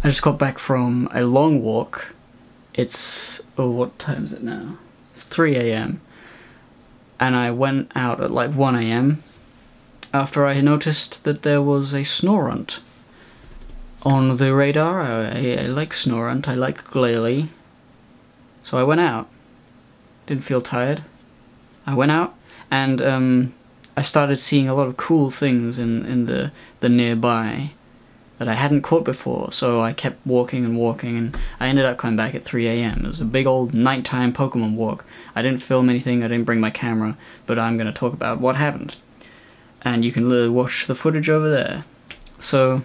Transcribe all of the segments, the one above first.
I just got back from a long walk. It's, oh, what time is it now? It's 3 a.m. And I went out at like 1 a.m. after I noticed that there was a Snorunt on the radar. I like Snorunt, I like Glalie. So I went out. Didn't feel tired. I went out and I started seeing a lot of cool things in the nearby that I hadn't caught before, so I kept walking and walking, and I ended up coming back at 3 a.m. It was a big old nighttime Pokemon walk. I didn't film anything, I didn't bring my camera, but I'm going to talk about what happened. And you can watch the footage over there. So,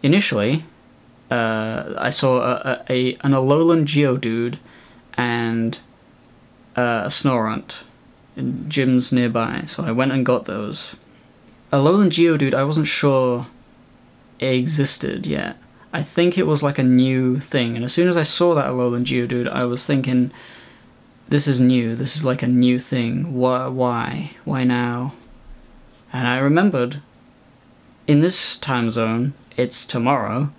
initially, I saw an Alolan Geodude and a Snorunt in gyms nearby, so I went and got those. Alolan Geodude, I wasn't sure it existed yet. I think it was like a new thing, and as soon as I saw that Alolan Geodude, I was thinking, this is new, this is like a new thing, why now? And I remembered, in this time zone, it's tomorrow,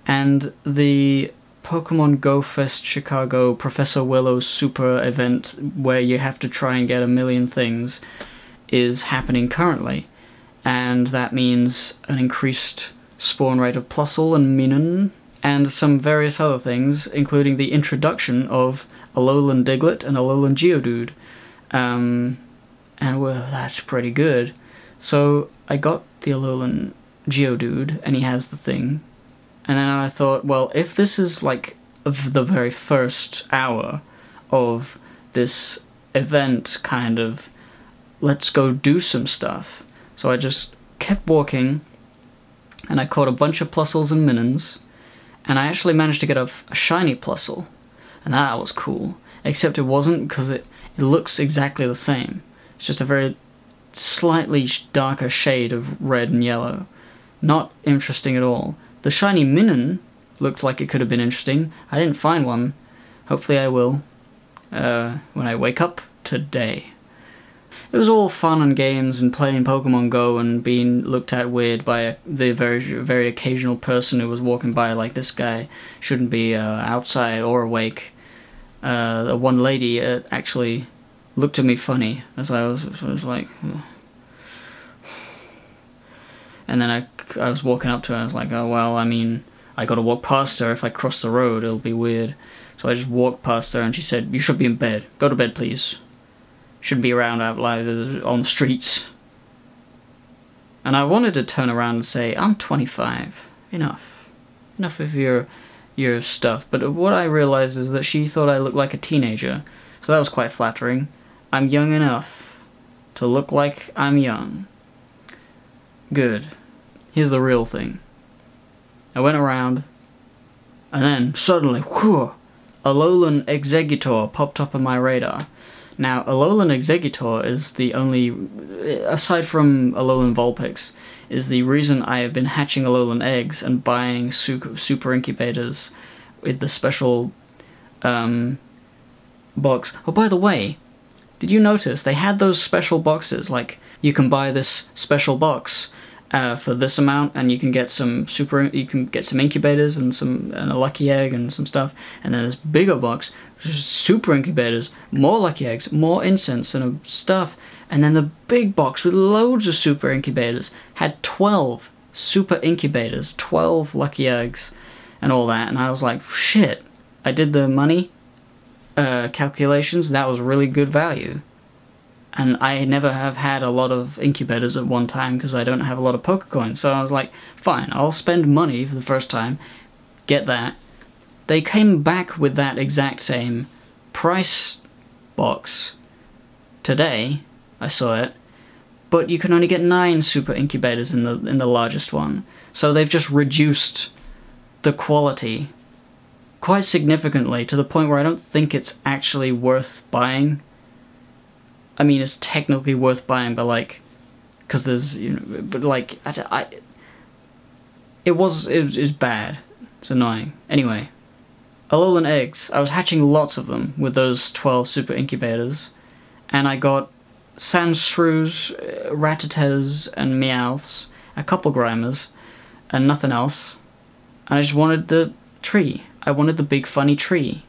and the Pokemon Go Fest Chicago Professor Willow super event where you have to try and get 1,000,000 things is happening currently, and that means an increased spawn rate of Plusle and Minun, and some various other things, including the introduction of Alolan Diglett and Alolan Geodude. And well, that's pretty good. So I got the Alolan Geodude, and he has the thing, and then I thought, well, if this is like the very first hour of this event, kind of, let's go do some stuff. So I just kept walking, and I caught a bunch of Plusles and Minuns, and I actually managed to get a shiny Plusle, and that was cool. Except it wasn't, because it looks exactly the same. It's just a very slightly darker shade of red and yellow. Not interesting at all. The shiny Minun looked like it could have been interesting. I didn't find one. Hopefully I will when I wake up today. It was all fun and games and playing Pokemon Go and being looked at weird by the very occasional person who was walking by, like, this guy shouldn't be outside or awake. The one lady actually looked at me funny as I was like... Ugh. And then I was walking up to her and I was like, oh well, I mean, I gotta walk past her. If I cross the road, it'll be weird. So I just walked past her and she said, you should be in bed. Go to bed, please. Shouldn't be around out loud on the streets. And I wanted to turn around and say, I'm 25. Enough. Enough of your stuff. But what I realized is that she thought I looked like a teenager. So that was quite flattering. I'm young enough to look like I'm young. Good. Here's the real thing. I went around, and then suddenly, whew, Alolan Exeggutor popped up on my radar. Now, Alolan Exeggutor is the only, aside from Alolan Vulpix, is the reason I have been hatching Alolan eggs and buying super incubators with the special box. Oh, by the way, did you notice they had those special boxes? Like, you can buy this special box for this amount, and you can get some incubators and a lucky egg and some stuff. And then this bigger box, which is super incubators, more lucky eggs, more incense and stuff. And then the big box with loads of super incubators had 12 super incubators, 12 lucky eggs, and all that. And I was like, shit! I did the money calculations. That was really good value. And I never have had a lot of incubators at one time because I don't have a lot of Pokecoins. So I was like, fine, I'll spend money for the first time, get that. They came back with that exact same price box today. I saw it, but you can only get 9 super incubators in the largest one. So they've just reduced the quality quite significantly to the point where I don't think it's actually worth buying. I mean, it's technically worth buying, but like, because there's, you know, but like, it was bad. It's annoying. Anyway, Alolan eggs. I was hatching lots of them with those 12 super incubators, and I got Sandshrews, Rattatas, and Meowths, a couple Grimers, and nothing else. And I just wanted the tree. I wanted the big funny tree.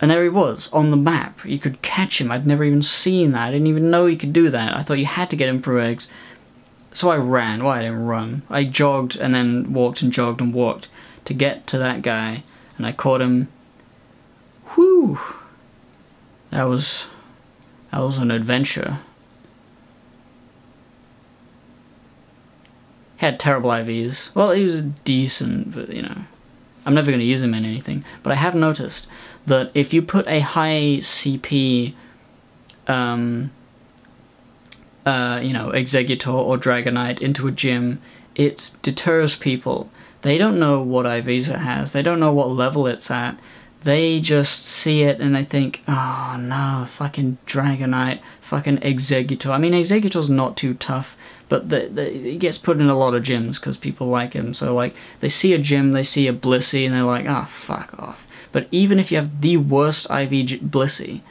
And there he was, on the map. You could catch him. I'd never even seen that. I didn't even know you could do that. I thought you had to get Emperor eggs. So I ran. Well, I didn't run. I jogged and then walked and jogged and walked to get to that guy. And I caught him. Whew! That was an adventure. He had terrible IVs. Well, he was decent, but you know, I'm never going to use him in anything. But I have noticed that if you put a high CP, you know, Exeggutor or Dragonite into a gym, it deters people. They don't know what IVs it has. They don't know what level it's at. They just see it and they think, oh no, fucking Dragonite, fucking Exeggutor. I mean, Exeggutor's not too tough, but he gets put in a lot of gyms because people like him. So, like, they see a gym, they see a Blissey, and they're like, ah, oh, fuck off. But even if you have the worst IV Blissey,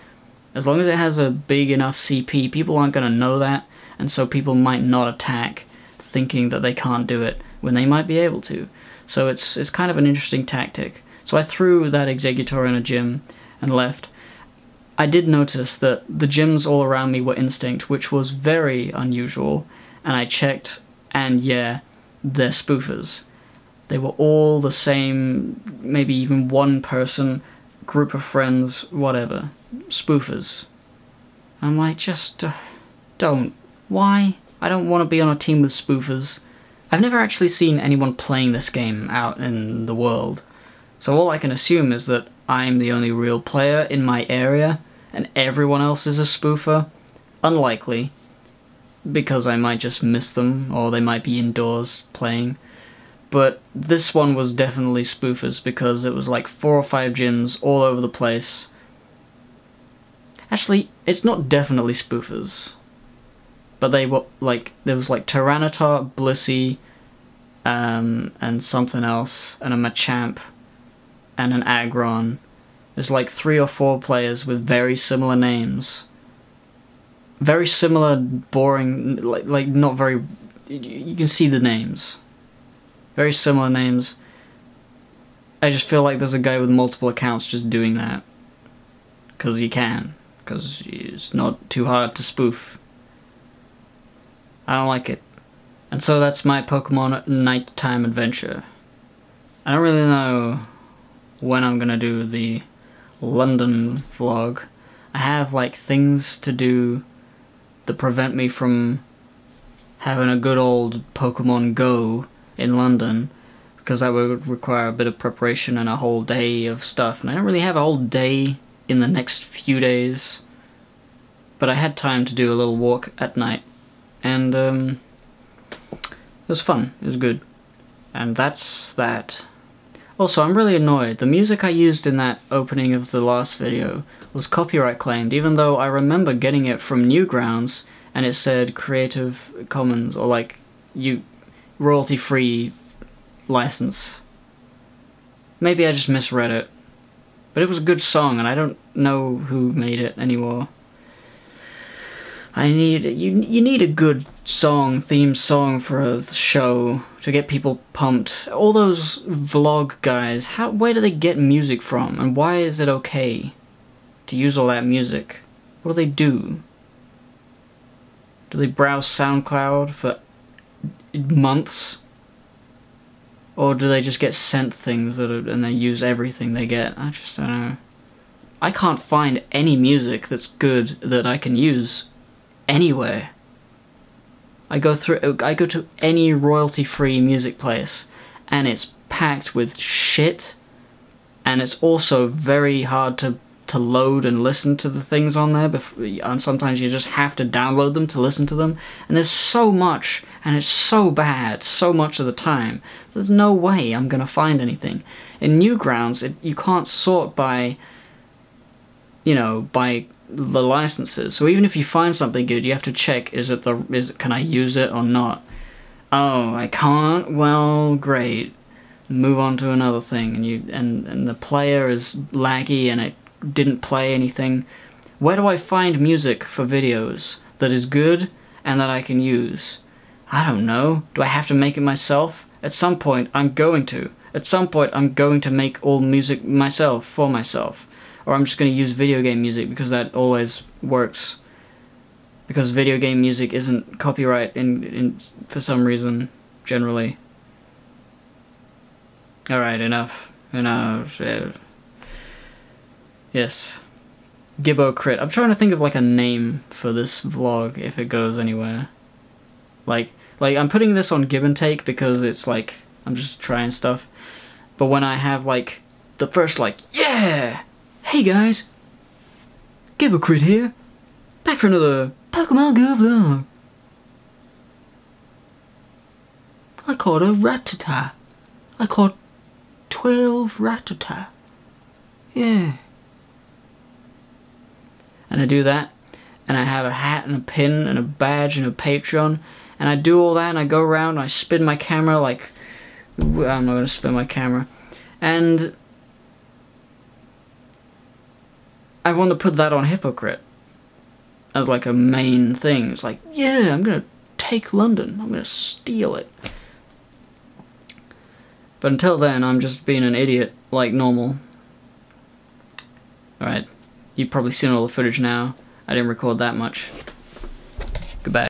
as long as it has a big enough CP, people aren't going to know that, and so people might not attack thinking that they can't do it when they might be able to. So it's kind of an interesting tactic. So I threw that Exeggutor in a gym and left. I did notice that the gyms all around me were Instinct, which was very unusual, and I checked, and yeah, they're spoofers. They were all the same, maybe even one person, group of friends, whatever. Spoofers. I'm like, just don't. Why? I don't want to be on a team with spoofers. I've never actually seen anyone playing this game out in the world. So all I can assume is that I'm the only real player in my area, and everyone else is a spoofer. Unlikely, because I might just miss them, or they might be indoors playing. But this one was definitely spoofers, because it was like 4 or 5 gyms all over the place. Actually, it's not definitely spoofers. But they were like, there was like Tyranitar, Blissey, and something else, and a Machamp, and an Aggron. There's like 3 or 4 players with very similar names. Very similar, boring, like not very, you can see the names. Very similar names. I just feel like there's a guy with multiple accounts just doing that. Because he can. Because it's not too hard to spoof. I don't like it. And so that's my Pokemon nighttime adventure. I don't really know when I'm gonna do the London vlog. I have like things to do that prevent me from having a good old Pokemon Go in London, because that would require a bit of preparation and a whole day of stuff, and I don't really have a whole day in the next few days. But I had time to do a little walk at night, and it was fun, it was good. And that's that. Also, I'm really annoyed. The music I used in that opening of the last video was copyright claimed, even though I remember getting it from Newgrounds, and it said Creative Commons, or like, royalty-free license. Maybe I just misread it. But it was a good song, and I don't know who made it anymore. You need a good song, theme song for a show to get people pumped. All those vlog guys, where do they get music from, and why is it okay to use all that music? What do they do? Do they browse SoundCloud for months? Or do they just get sent things and they use everything they get? I just don't know. I can't find any music that's good that I can use anywhere. I go to any royalty-free music place, and it's packed with shit, and it's also very hard to load and listen to the things on there, and sometimes you just have to download them to listen to them, and there's so much, and it's so bad so much of the time. There's no way I'm gonna find anything. In Newgrounds, you can't sort by, you know, by the licenses. So even if you find something good, you have to check, can I use it or not? Oh, I can't? Well, great. Move on to another thing, and the player is laggy and it didn't play anything. Where do I find music for videos that is good and that I can use? I don't know. Do I have to make it myself? At some point, I'm going to. At some point, I'm going to make all music myself, for myself. Or I'm just going to use video game music because that always works. Because video game music isn't copyright for some reason, generally. Alright, enough. Yes. Gibbo Crit. I'm trying to think of like a name for this vlog if it goes anywhere. Like I'm putting this on Give and Take because it's like, I'm just trying stuff. But when I have like, the first like, yeah! Hey guys! Gibbo Crit here! Back for another Pokemon Go vlog! I caught a Rattata. I caught 12 Rattata. Yeah. And I do that, and I have a hat and a pin and a badge and a Patreon, and I do all that, and I go around and I spin my camera like... I'm not gonna spin my camera. And... I want to put that on Hippocrit as like a main thing. It's like, yeah, I'm gonna take London. I'm gonna steal it. But until then, I'm just being an idiot like normal. Alright, you've probably seen all the footage now. I didn't record that much. Goodbye.